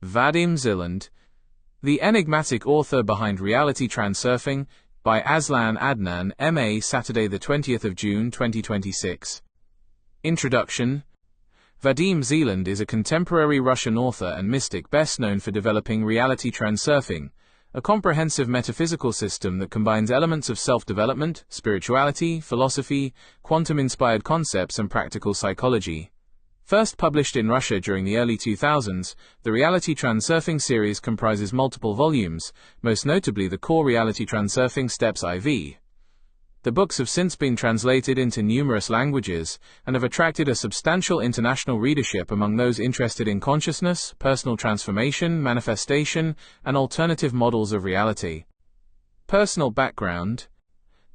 VADIM ZELAND, the enigmatic author behind Reality Transurfing, by Azlan Adnan, M.A. Saturday the 20th of June 2026. Introduction. VADIM ZELAND is a contemporary Russian author and mystic best known for developing Reality Transurfing, a comprehensive metaphysical system that combines elements of self-development, spirituality, philosophy, quantum-inspired concepts and practical psychology. First published in Russia during the early 2000s, the Reality Transurfing series comprises multiple volumes, most notably the core Reality Transurfing Steps IV. The books have since been translated into numerous languages, and have attracted a substantial international readership among those interested in consciousness, personal transformation, manifestation, and alternative models of reality. Personal background.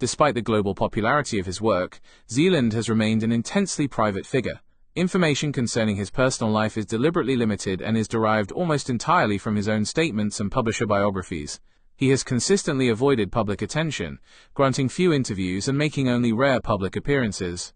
Despite the global popularity of his work, Zeland has remained an intensely private figure. Information concerning his personal life is deliberately limited and is derived almost entirely from his own statements and publisher biographies. He has consistently avoided public attention, granting few interviews and making only rare public appearances.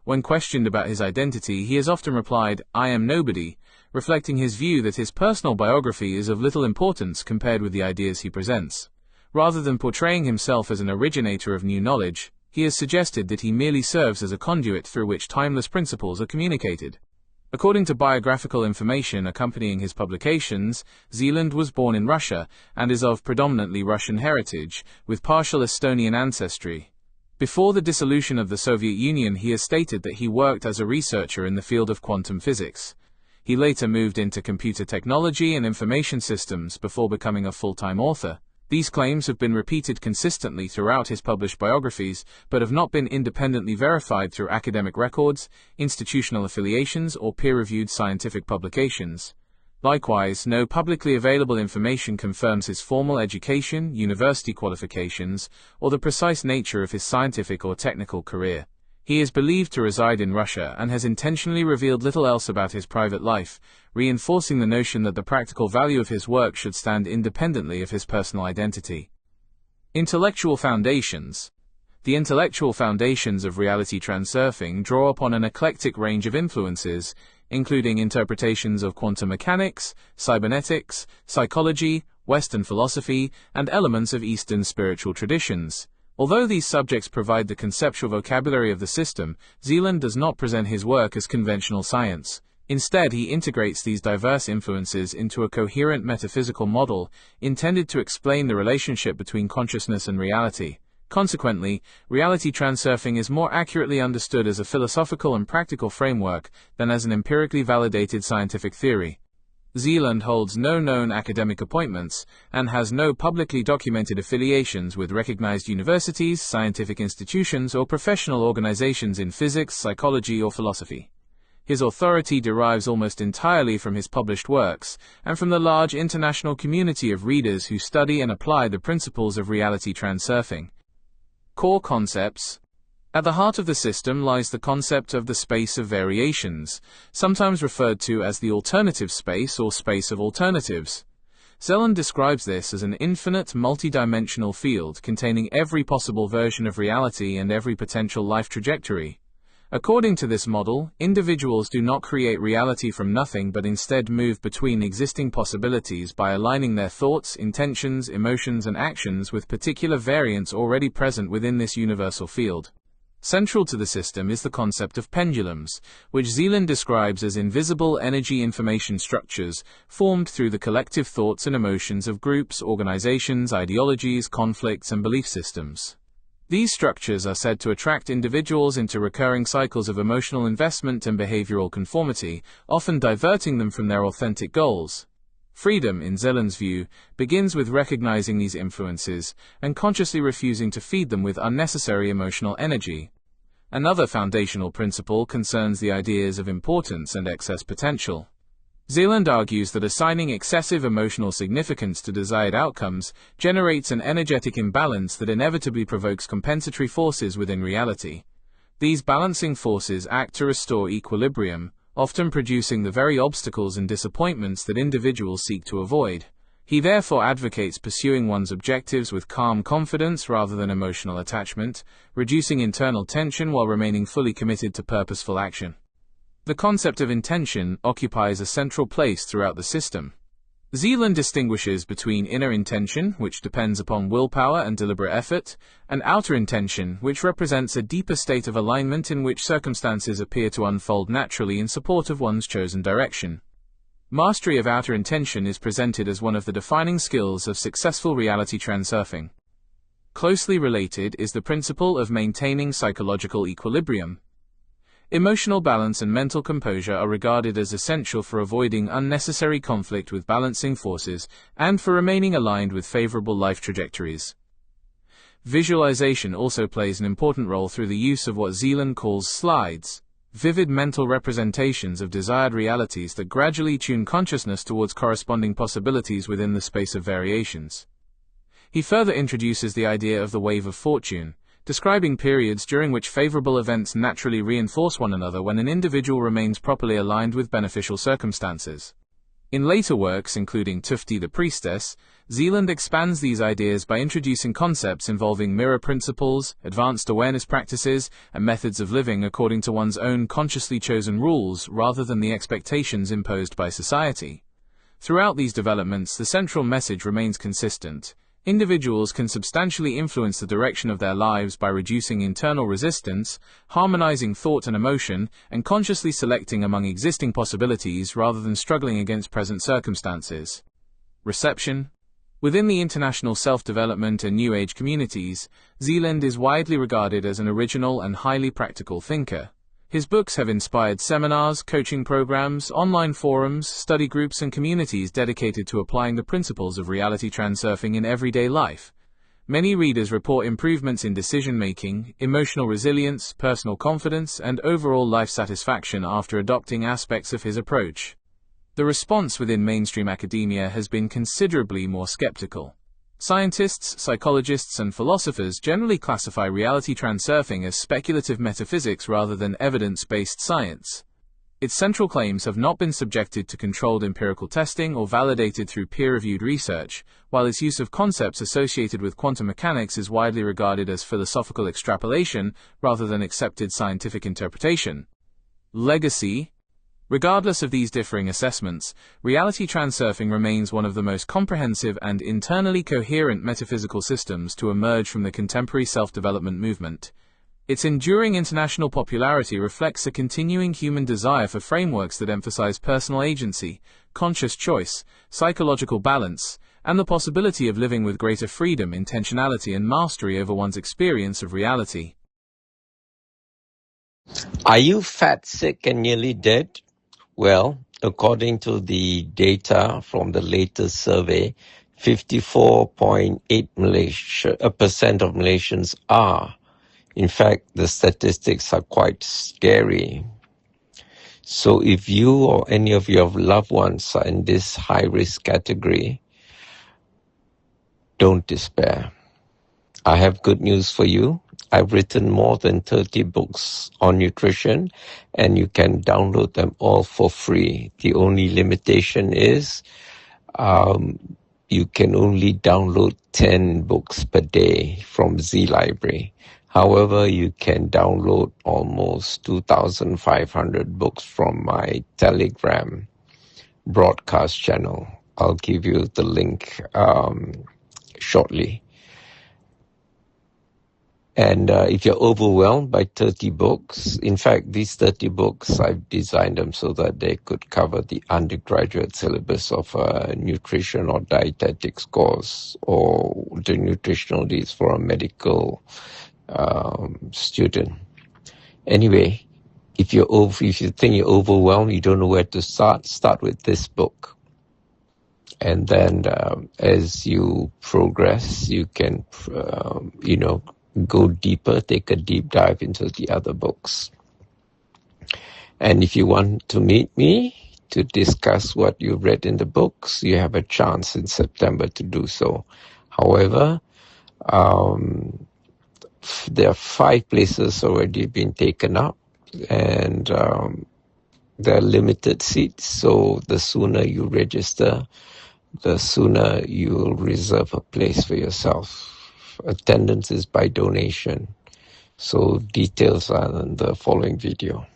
When questioned about his identity, he has often replied, "I am nobody," reflecting his view that his personal biography is of little importance compared with the ideas he presents. Rather than portraying himself as an originator of new knowledge, he has suggested that he merely serves as a conduit through which timeless principles are communicated. According to biographical information accompanying his publications, Zeland was born in Russia and is of predominantly Russian heritage, with partial Estonian ancestry. Before the dissolution of the Soviet Union, he has stated that he worked as a researcher in the field of quantum physics. He later moved into computer technology and information systems before becoming a full-time author. These claims have been repeated consistently throughout his published biographies, but have not been independently verified through academic records, institutional affiliations, or peer-reviewed scientific publications. Likewise, no publicly available information confirms his formal education, university qualifications, or the precise nature of his scientific or technical career. He is believed to reside in Russia and has intentionally revealed little else about his private life, reinforcing the notion that the practical value of his work should stand independently of his personal identity. Intellectual foundations. The intellectual foundations of Reality Transurfing draw upon an eclectic range of influences, including interpretations of quantum mechanics, cybernetics, psychology, Western philosophy, and elements of Eastern spiritual traditions. Although these subjects provide the conceptual vocabulary of the system, Zeland does not present his work as conventional science. Instead, he integrates these diverse influences into a coherent metaphysical model, intended to explain the relationship between consciousness and reality. Consequently, Reality Transurfing is more accurately understood as a philosophical and practical framework than as an empirically validated scientific theory. Zeland holds no known academic appointments, and has no publicly documented affiliations with recognized universities, scientific institutions, or professional organizations in physics, psychology, or philosophy. His authority derives almost entirely from his published works, and from the large international community of readers who study and apply the principles of Reality Transurfing. Core concepts. At the heart of the system lies the concept of the space of variations, sometimes referred to as the alternative space or space of alternatives. Zeland describes this as an infinite, multidimensional field containing every possible version of reality and every potential life trajectory. According to this model, individuals do not create reality from nothing but instead move between existing possibilities by aligning their thoughts, intentions, emotions, and actions with particular variants already present within this universal field. Central to the system is the concept of pendulums, which Zeland describes as invisible energy information structures formed through the collective thoughts and emotions of groups, organizations, ideologies, conflicts, and belief systems. These structures are said to attract individuals into recurring cycles of emotional investment and behavioral conformity, often diverting them from their authentic goals. Freedom, in Zeland's view, begins with recognizing these influences and consciously refusing to feed them with unnecessary emotional energy. Another foundational principle concerns the ideas of importance and excess potential. Zeland argues that assigning excessive emotional significance to desired outcomes generates an energetic imbalance that inevitably provokes compensatory forces within reality. These balancing forces act to restore equilibrium, often producing the very obstacles and disappointments that individuals seek to avoid. He therefore advocates pursuing one's objectives with calm confidence rather than emotional attachment, reducing internal tension while remaining fully committed to purposeful action. The concept of intention occupies a central place throughout the system. Zealand distinguishes between inner intention, which depends upon willpower and deliberate effort, and outer intention, which represents a deeper state of alignment in which circumstances appear to unfold naturally in support of one's chosen direction. Mastery of outer intention is presented as one of the defining skills of successful reality transurfing. Closely related is the principle of maintaining psychological equilibrium. Emotional balance and mental composure are regarded as essential for avoiding unnecessary conflict with balancing forces and for remaining aligned with favorable life trajectories. Visualization also plays an important role through the use of what Zealand calls slides, vivid mental representations of desired realities that gradually tune consciousness towards corresponding possibilities within the space of variations. He further introduces the idea of the wave of fortune, describing periods during which favorable events naturally reinforce one another when an individual remains properly aligned with beneficial circumstances. In later works, including Tufti the Priestess, Zealand expands these ideas by introducing concepts involving mirror principles, advanced awareness practices, and methods of living according to one's own consciously chosen rules rather than the expectations imposed by society. Throughout these developments, the central message remains consistent. Individuals can substantially influence the direction of their lives by reducing internal resistance, harmonizing thought and emotion, and consciously selecting among existing possibilities rather than struggling against present circumstances. Reception. Within the international self-development and New Age communities, Zealand is widely regarded as an original and highly practical thinker. His books have inspired seminars, coaching programs, online forums, study groups, and communities dedicated to applying the principles of reality transurfing in everyday life. Many readers report improvements in decision-making, emotional resilience, personal confidence, and overall life satisfaction after adopting aspects of his approach. The response within mainstream academia has been considerably more skeptical. Scientists, psychologists, and philosophers generally classify reality transurfing as speculative metaphysics rather than evidence-based science. Its central claims have not been subjected to controlled empirical testing or validated through peer-reviewed research, while its use of concepts associated with quantum mechanics is widely regarded as philosophical extrapolation rather than accepted scientific interpretation. Legacy. Regardless of these differing assessments, reality transurfing remains one of the most comprehensive and internally coherent metaphysical systems to emerge from the contemporary self-development movement. Its enduring international popularity reflects a continuing human desire for frameworks that emphasize personal agency, conscious choice, psychological balance, and the possibility of living with greater freedom, intentionality, and mastery over one's experience of reality. Are you fat, sick, and nearly dead? Well, according to the data from the latest survey, 54.8% of Malaysians are. In fact, the statistics are quite scary. So if you or any of your loved ones are in this high-risk category, don't despair. I have good news for you. I've written more than 30 books on nutrition, and you can download them all for free. The only limitation is you can only download 10 books per day from Z Library. However, you can download almost 2,500 books from my Telegram broadcast channel. I'll give you the link shortly. And if you're overwhelmed by 30 books, in fact, these 30 books, I've designed them so that they could cover the undergraduate syllabus of a nutrition or dietetics course, or the nutritional needs for a medical student. Anyway, if you think you're overwhelmed, you don't know where to start with this book. And then as you progress, you can, go deeper, take a deep dive into the other books. And if you want to meet me to discuss what you read in the books, you have a chance in September to do so. However, there are 5 places already been taken up, and there are limited seats, so the sooner you register, the sooner you'll reserve a place for yourself. Attendance is by donation, so details are in the following video.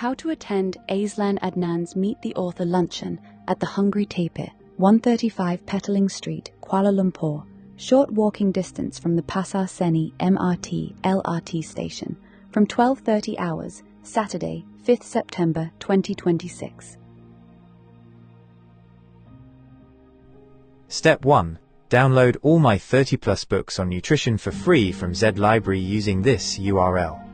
How to attend Azlan Adnan's Meet the Author luncheon at the Hungry Tapir, 135 Petaling Street, Kuala Lumpur, short walking distance from the Pasar Seni MRT LRT station, from 12:30 hours, Saturday, 5th September 2026. Step 1. Download all my 30+ books on nutrition for free from Z Library using this URL.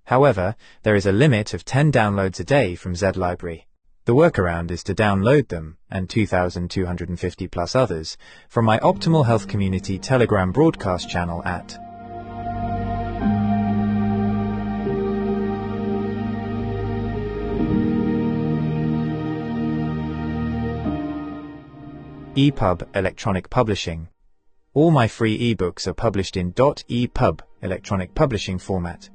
However, there is a limit of 10 downloads a day from Z Library. The workaround is to download them, and 2,250 plus others, from my Optimal Health Community Telegram broadcast channel at EPUB Electronic Publishing. All my free ebooks are published in .EPUB electronic publishing format.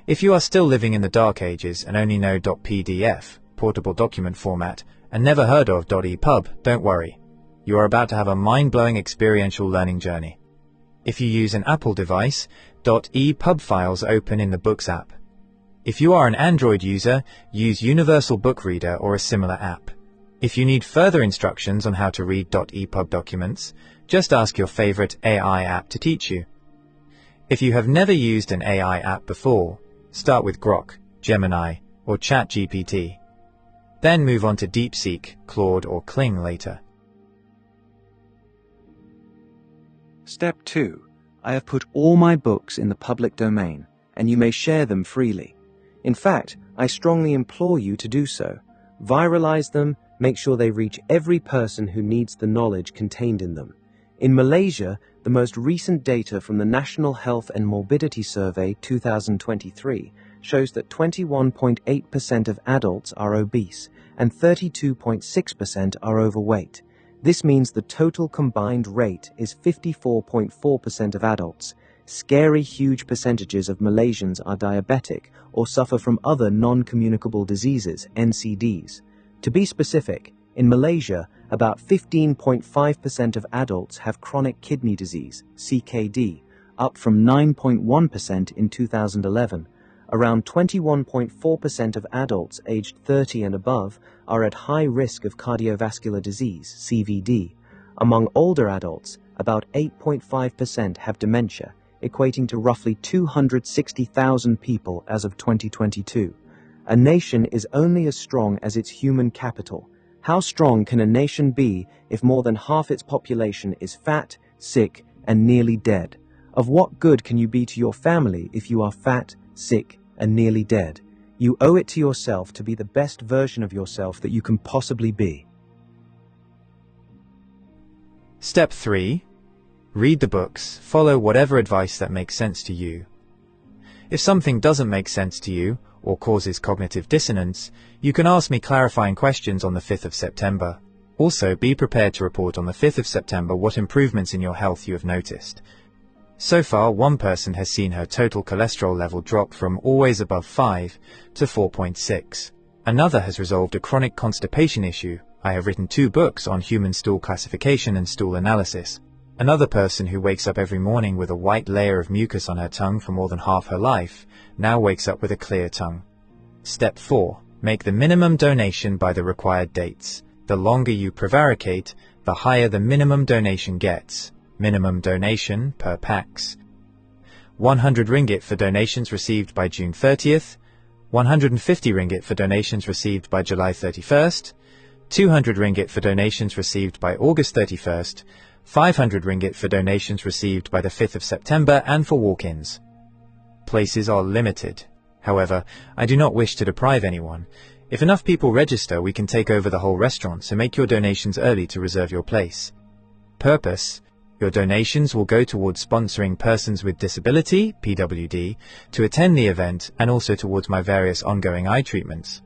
If you are still living in the dark ages and only know .PDF, portable document format, and never heard of .EPUB, don't worry. You are about to have a mind-blowing experiential learning journey. If you use an Apple device, .EPUB files open in the Books app. If you are an Android user, use Universal Book Reader or a similar app. If you need further instructions on how to read .EPUB documents, just ask your favorite AI app to teach you. If you have never used an AI app before, start with Grok, Gemini, or ChatGPT. Then move on to DeepSeek, Claude, or Kling later. Step 2. I have put all my books in the public domain, and you may share them freely. In fact, I strongly implore you to do so. Viralize them, make sure they reach every person who needs the knowledge contained in them. In Malaysia, the most recent data from the National Health and Morbidity Survey 2023 shows that 21.8% of adults are obese and 32.6% are overweight. This means the total combined rate is 54.4% of adults. Scary huge percentages of Malaysians are diabetic or suffer from other non-communicable diseases, NCDs. To be specific, in Malaysia, about 15.5% of adults have chronic kidney disease, CKD, up from 9.1% in 2011. Around 21.4% of adults aged 30 and above are at high risk of cardiovascular disease, CVD. Among older adults, about 8.5% have dementia, equating to roughly 260,000 people as of 2022. A nation is only as strong as its human capital. How strong can a nation be if more than half its population is fat, sick, and nearly dead? Of what good can you be to your family if you are fat, sick, and nearly dead? You owe it to yourself to be the best version of yourself that you can possibly be. Step 3. Read the books, follow whatever advice that makes sense to you. If something doesn't make sense to you, or causes cognitive dissonance, you can ask me clarifying questions on the 5th of September. Also, be prepared to report on the 5th of September what improvements in your health you have noticed. So far, one person has seen her total cholesterol level drop from always above 5 to 4.6. Another has resolved a chronic constipation issue. I have written 2 books on human stool classification and stool analysis. Another person who wakes up every morning with a white layer of mucus on her tongue for more than half her life now wakes up with a clear tongue. Step 4. Make the minimum donation by the required dates. The longer you prevaricate, the higher the minimum donation gets. Minimum donation per pax: 100 ringgit for donations received by June 30th, 150 ringgit for donations received by July 31st, 200 ringgit for donations received by August 31st, 500 ringgit for donations received by the 5th of September and for walk-ins. Places are limited. However, I do not wish to deprive anyone. If enough people register, we can take over the whole restaurant, so make your donations early to reserve your place. Purpose: your donations will go towards sponsoring persons with disability, PWD, to attend the event and also towards my various ongoing eye treatments.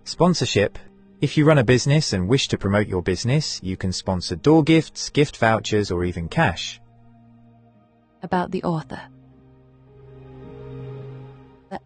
Sponsorship: if you run a business and wish to promote your business, you can sponsor door gifts, gift vouchers, or even cash. About the author.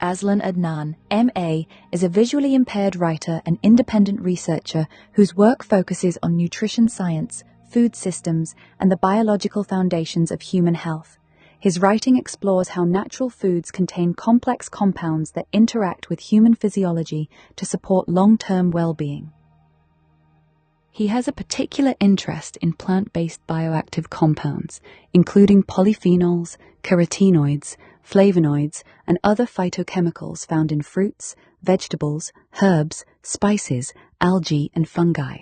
Azlan Adnan, MA, is a visually impaired writer and independent researcher whose work focuses on nutrition science, food systems, and the biological foundations of human health. His writing explores how natural foods contain complex compounds that interact with human physiology to support long-term well-being. He has a particular interest in plant-based bioactive compounds, including polyphenols, carotenoids, flavonoids, and other phytochemicals found in fruits, vegetables, herbs, spices, algae, and fungi.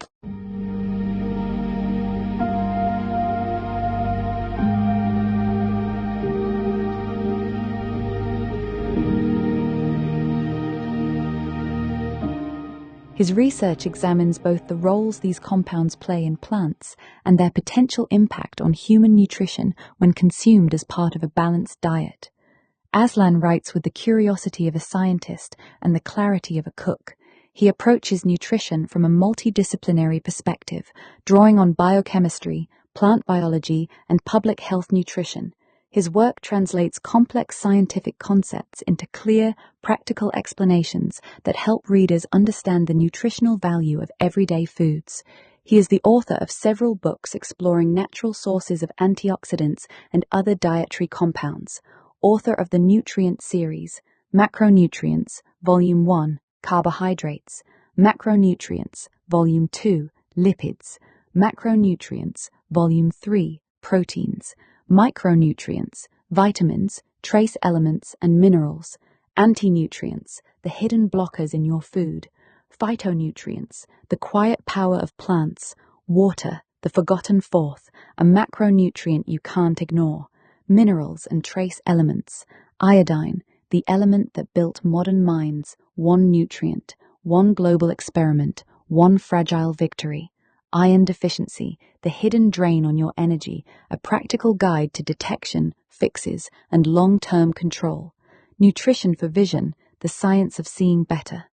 His research examines both the roles these compounds play in plants and their potential impact on human nutrition when consumed as part of a balanced diet. Azlan writes with the curiosity of a scientist and the clarity of a cook. He approaches nutrition from a multidisciplinary perspective, drawing on biochemistry, plant biology, and public health nutrition. His work translates complex scientific concepts into clear, practical explanations that help readers understand the nutritional value of everyday foods. He is the author of several books exploring natural sources of antioxidants and other dietary compounds. Author of the Nutrient Series, Macronutrients, Volume 1, Carbohydrates, Macronutrients, Volume 2, Lipids, Macronutrients, Volume 3, Proteins, Micronutrients, Vitamins, Trace Elements and Minerals, Anti-nutrients, the hidden blockers in your food, Phytonutrients, the quiet power of plants, Water, the forgotten fourth, a macronutrient you can't ignore, Minerals and Trace Elements, Iodine, the element that built modern minds, one nutrient, one global experiment, one fragile victory. Iron deficiency, the hidden drain on your energy, a practical guide to detection, fixes, and long-term control. Nutrition for Vision, the science of seeing better.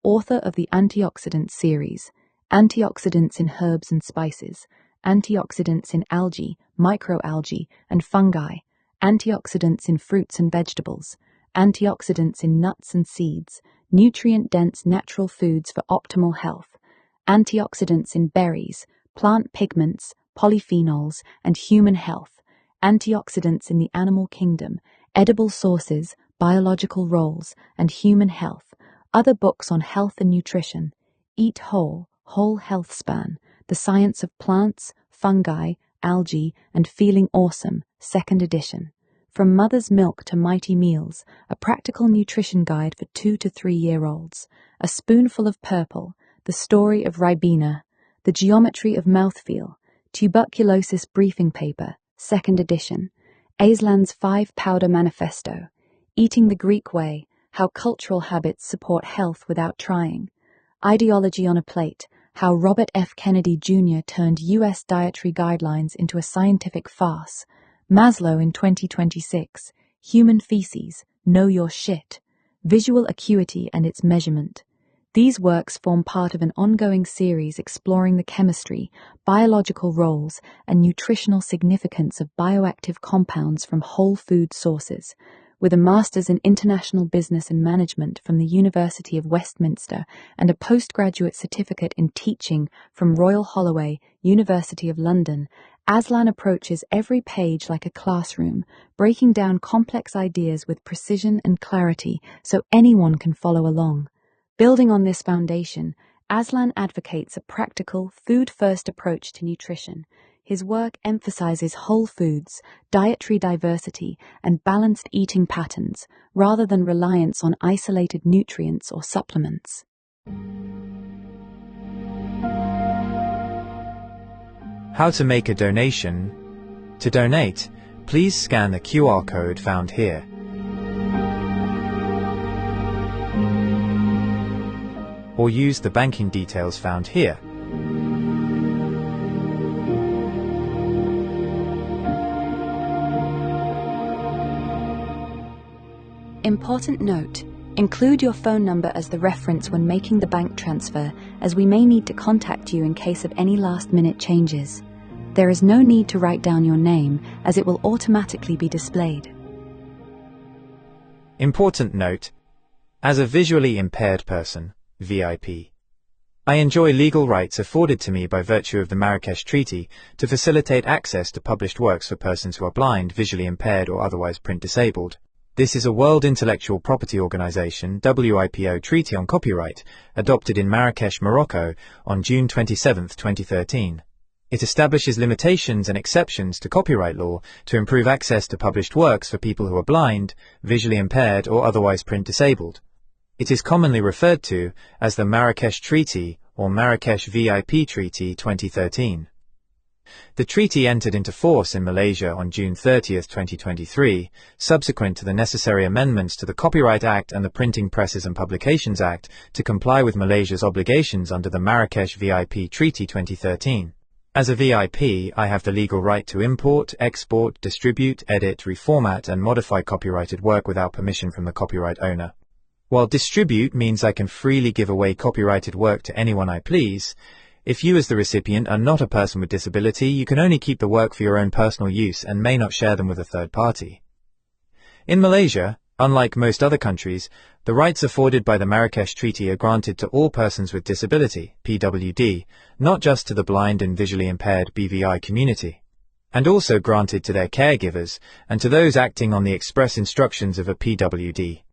Author of the Antioxidant Series, Antioxidants in Herbs and Spices, Antioxidants in Algae, Microalgae, and Fungi, Antioxidants in Fruits and Vegetables, Antioxidants in Nuts and Seeds, Nutrient-dense natural foods for optimal health, Antioxidants in berries, plant pigments, polyphenols, and human health, Antioxidants in the animal kingdom, edible sources, biological roles, and human health. Other books on health and nutrition, Eat Whole, Whole Health Span, The Science of Plants, Fungi, Algae, and Feeling Awesome, 2nd edition. From Mother's Milk to Mighty Meals, a practical nutrition guide for 2 to 3-year-olds. A Spoonful of Purple, The Story of Ribena, The Geometry of Mouthfeel, Tuberculosis Briefing Paper, 2nd edition. Azlan's 5-Powder Manifesto, Eating the Greek Way, How Cultural Habits Support Health Without Trying. Ideology on a Plate, How Robert F. Kennedy Jr. Turned U.S. Dietary Guidelines into a Scientific Farce. Maslow in 2026, Human Feces, Know Your Shit, Visual Acuity and Its Measurement. These works form part of an ongoing series exploring the chemistry, biological roles, and nutritional significance of bioactive compounds from whole food sources. With a Master's in International Business and Management from the University of Westminster and a postgraduate certificate in teaching from Royal Holloway, University of London, Azlan approaches every page like a classroom, breaking down complex ideas with precision and clarity so anyone can follow along. Building on this foundation, Azlan advocates a practical, food-first approach to nutrition. His work emphasizes whole foods, dietary diversity, and balanced eating patterns, rather than reliance on isolated nutrients or supplements. How to make a donation. To donate, please scan the QR code found here. Or use the banking details found here. Important note: include your phone number as the reference when making the bank transfer, as we may need to contact you in case of any last-minute changes. There is no need to write down your name, as it will automatically be displayed. Important note: as a visually impaired person, VIP, I enjoy legal rights afforded to me by virtue of the Marrakesh Treaty to facilitate access to published works for persons who are blind, visually impaired, or otherwise print disabled. This is a World Intellectual Property Organization (WIPO) Treaty on Copyright, adopted in Marrakesh, Morocco, on June 27, 2013. It establishes limitations and exceptions to copyright law to improve access to published works for people who are blind, visually impaired, or otherwise print disabled. It is commonly referred to as the Marrakesh Treaty or Marrakesh VIP Treaty 2013. The treaty entered into force in Malaysia on June 30, 2023, subsequent to the necessary amendments to the Copyright Act and the Printing Presses and Publications Act to comply with Malaysia's obligations under the Marrakesh VIP Treaty 2013. As a VIP, I have the legal right to import, export, distribute, edit, reformat, and modify copyrighted work without permission from the copyright owner. While distribute means I can freely give away copyrighted work to anyone I please, if you as the recipient are not a person with disability, you can only keep the work for your own personal use and may not share them with a third party. In Malaysia, unlike most other countries, the rights afforded by the Marrakesh Treaty are granted to all persons with disability, PWD, not just to the blind and visually impaired BVI community, and also granted to their caregivers and to those acting on the express instructions of a PWD.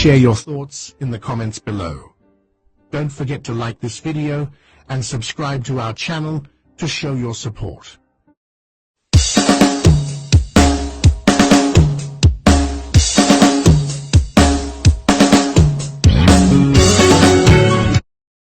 Share your thoughts in the comments below. Don't forget to like this video and subscribe to our channel to show your support.